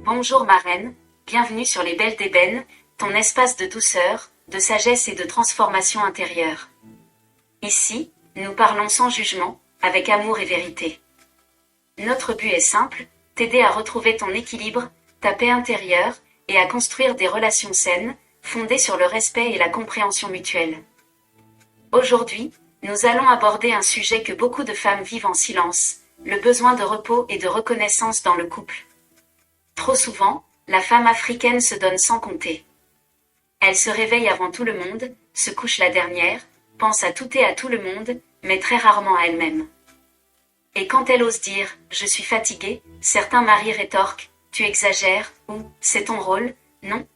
Bonjour ma reine, bienvenue sur les Belles d'Ébène, ton espace de douceur, de sagesse et de transformation intérieure. Ici, nous parlons sans jugement, avec amour et vérité. Notre but est simple, t'aider à retrouver ton équilibre, ta paix intérieure, et à construire des relations saines, fondées sur le respect et la compréhension mutuelle. Aujourd'hui, nous allons aborder un sujet que beaucoup de femmes vivent en silence, le besoin de repos et de reconnaissance dans le couple. Trop souvent, la femme africaine se donne sans compter. Elle se réveille avant tout le monde, se couche la dernière, pense à tout et à tout le monde, mais très rarement à elle-même. Et quand elle ose dire « je suis fatiguée », certains maris rétorquent « tu exagères » ou « c'est ton rôle », non.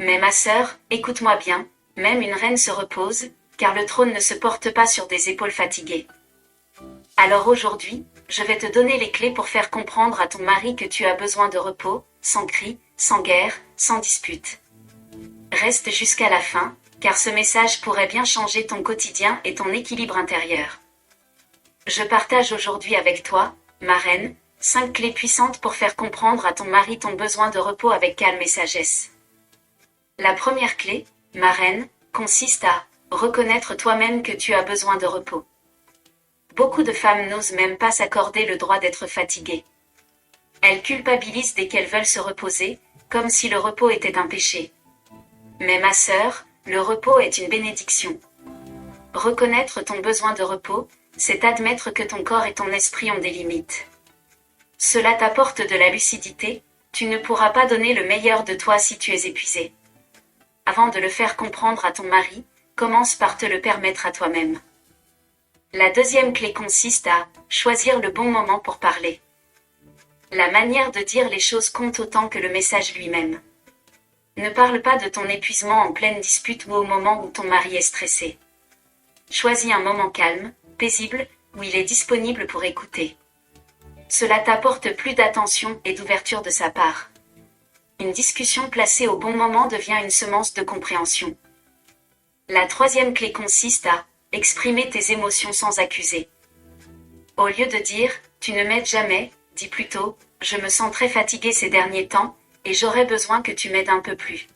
Mais ma sœur, écoute-moi bien, même une reine se repose, car le trône ne se porte pas sur des épaules fatiguées. Alors aujourd'hui, je vais te donner les clés pour faire comprendre à ton mari que tu as besoin de repos, sans cris, sans guerre, sans dispute. Reste jusqu'à la fin, car ce message pourrait bien changer ton quotidien et ton équilibre intérieur. Je partage aujourd'hui avec toi, ma reine, 5 clés puissantes pour faire comprendre à ton mari ton besoin de repos avec calme et sagesse. La première clé, ma reine, consiste à reconnaître toi-même que tu as besoin de repos. Beaucoup de femmes n'osent même pas s'accorder le droit d'être fatiguées. Elles culpabilisent dès qu'elles veulent se reposer, comme si le repos était un péché. Mais ma sœur, le repos est une bénédiction. Reconnaître ton besoin de repos, c'est admettre que ton corps et ton esprit ont des limites. Cela t'apporte de la lucidité, tu ne pourras pas donner le meilleur de toi si tu es épuisé. Avant de le faire comprendre à ton mari, commence par te le permettre à toi-même. La deuxième clé consiste à choisir le bon moment pour parler. La manière de dire les choses compte autant que le message lui-même. Ne parle pas de ton épuisement en pleine dispute ou au moment où ton mari est stressé. Choisis un moment calme, paisible, où il est disponible pour écouter. Cela t'apporte plus d'attention et d'ouverture de sa part. Une discussion placée au bon moment devient une semence de compréhension. La troisième clé consiste à exprimer tes émotions sans accuser. Au lieu de dire « tu ne m'aides jamais », dis plutôt « je me sens très fatiguée ces derniers temps, et j'aurais besoin que tu m'aides un peu plus ».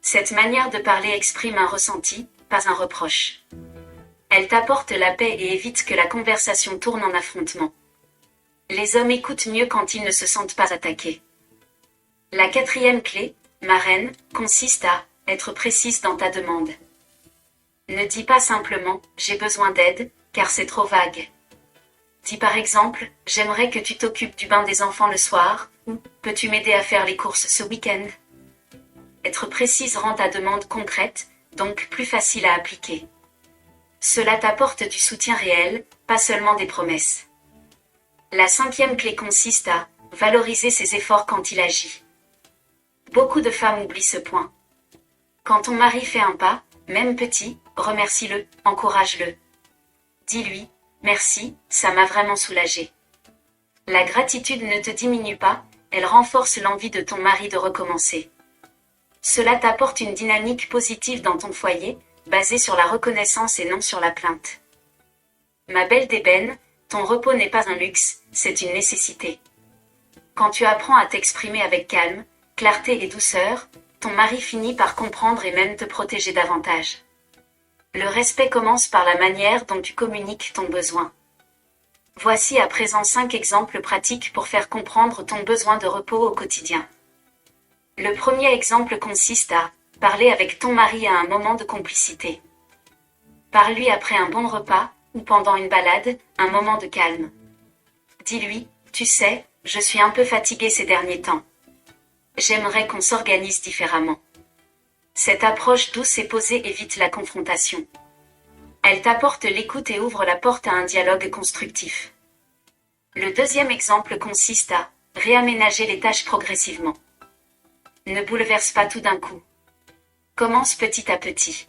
Cette manière de parler exprime un ressenti, pas un reproche. Elle t'apporte la paix et évite que la conversation tourne en affrontement. Les hommes écoutent mieux quand ils ne se sentent pas attaqués. La quatrième clé, ma reine, consiste à être précise dans ta demande. Ne dis pas simplement « j'ai besoin d'aide », car c'est trop vague. Dis par exemple « j'aimerais que tu t'occupes du bain des enfants le soir » ou « peux-tu m'aider à faire les courses ce week-end ?» Être précise rend ta demande concrète, donc plus facile à appliquer. Cela t'apporte du soutien réel, pas seulement des promesses. La cinquième clé consiste à valoriser ses efforts quand il agit. Beaucoup de femmes oublient ce point. Quand ton mari fait un pas, même petit, remercie-le, encourage-le. Dis-lui « merci, ça m'a vraiment soulagé ». La gratitude ne te diminue pas, elle renforce l'envie de ton mari de recommencer. Cela t'apporte une dynamique positive dans ton foyer, basée sur la reconnaissance et non sur la plainte. Ma belle d'ébène, ton repos n'est pas un luxe, c'est une nécessité. Quand tu apprends à t'exprimer avec calme, clarté et douceur, ton mari finit par comprendre et même te protéger davantage. Le respect commence par la manière dont tu communiques ton besoin. Voici à présent 5 exemples pratiques pour faire comprendre ton besoin de repos au quotidien. Le premier exemple consiste à parler avec ton mari à un moment de complicité. Parle-lui après un bon repas, ou pendant une balade, un moment de calme. Dis-lui, tu sais, je suis un peu fatiguée ces derniers temps. J'aimerais qu'on s'organise différemment. Cette approche douce et posée évite la confrontation. Elle t'apporte l'écoute et ouvre la porte à un dialogue constructif. Le deuxième exemple consiste à réaménager les tâches progressivement. Ne bouleverse pas tout d'un coup. Commence petit à petit.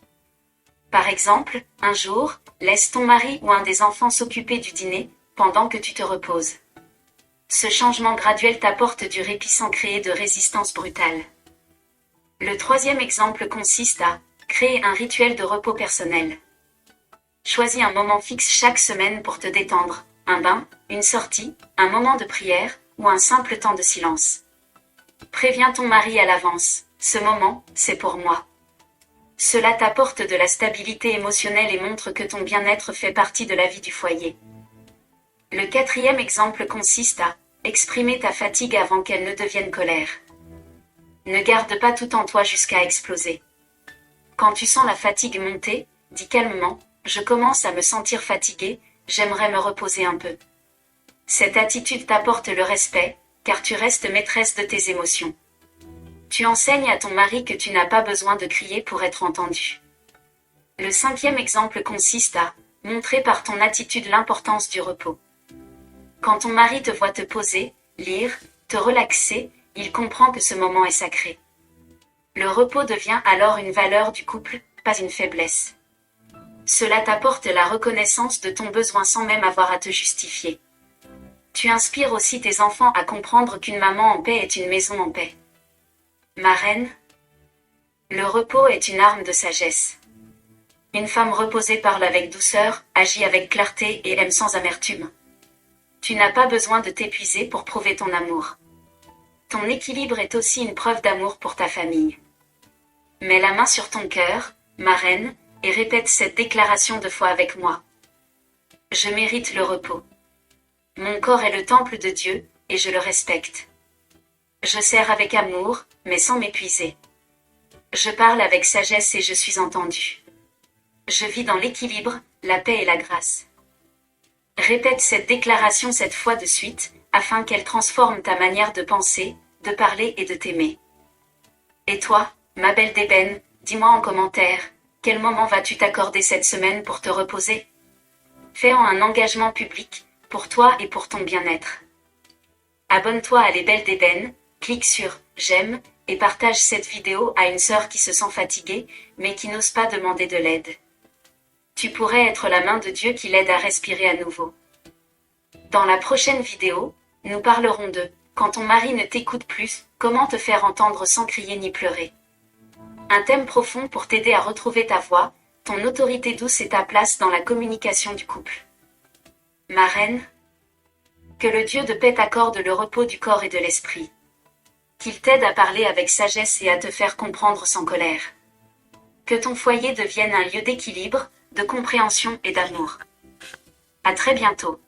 Par exemple, un jour, laisse ton mari ou un des enfants s'occuper du dîner, pendant que tu te reposes. Ce changement graduel t'apporte du répit sans créer de résistance brutale. Le troisième exemple consiste à créer un rituel de repos personnel. Choisis un moment fixe chaque semaine pour te détendre, un bain, une sortie, un moment de prière ou un simple temps de silence. Préviens ton mari à l'avance, ce moment, c'est pour moi. Cela t'apporte de la stabilité émotionnelle et montre que ton bien-être fait partie de la vie du foyer. Le quatrième exemple consiste à exprimer ta fatigue avant qu'elle ne devienne colère. Ne garde pas tout en toi jusqu'à exploser. Quand tu sens la fatigue monter, dis calmement, je commence à me sentir fatigué, j'aimerais me reposer un peu. Cette attitude t'apporte le respect, car tu restes maîtresse de tes émotions. Tu enseignes à ton mari que tu n'as pas besoin de crier pour être entendu. Le cinquième exemple consiste à montrer par ton attitude l'importance du repos. Quand ton mari te voit te poser, lire, te relaxer, il comprend que ce moment est sacré. Le repos devient alors une valeur du couple, pas une faiblesse. Cela t'apporte la reconnaissance de ton besoin sans même avoir à te justifier. Tu inspires aussi tes enfants à comprendre qu'une maman en paix est une maison en paix. Ma reine, le repos est une arme de sagesse. Une femme reposée parle avec douceur, agit avec clarté et aime sans amertume. Tu n'as pas besoin de t'épuiser pour prouver ton amour. Ton équilibre est aussi une preuve d'amour pour ta famille. Mets la main sur ton cœur, ma reine, et répète cette déclaration 2 fois avec moi. Je mérite le repos. Mon corps est le temple de Dieu, et je le respecte. Je sers avec amour, mais sans m'épuiser. Je parle avec sagesse et je suis entendu. Je vis dans l'équilibre, la paix et la grâce. Répète cette déclaration 7 fois de suite, afin qu'elle transforme ta manière de penser, de parler et de t'aimer. Et toi, ma belle d'ébène, dis-moi en commentaire, quel moment vas-tu t'accorder cette semaine pour te reposer? Fais-en un engagement public, pour toi et pour ton bien-être. Abonne-toi à Les Belles d'Ébène, clique sur « J'aime » et partage cette vidéo à une sœur qui se sent fatiguée, mais qui n'ose pas demander de l'aide. Tu pourrais être la main de Dieu qui l'aide à respirer à nouveau. Dans la prochaine vidéo, nous parlerons de « Quand ton mari ne t'écoute plus, comment te faire entendre sans crier ni pleurer ?» Un thème profond pour t'aider à retrouver ta voix, ton autorité douce et ta place dans la communication du couple. Ma reine, que le Dieu de paix t'accorde le repos du corps et de l'esprit. Qu'il t'aide à parler avec sagesse et à te faire comprendre sans colère. Que ton foyer devienne un lieu d'équilibre, de compréhension et d'amour. À très bientôt.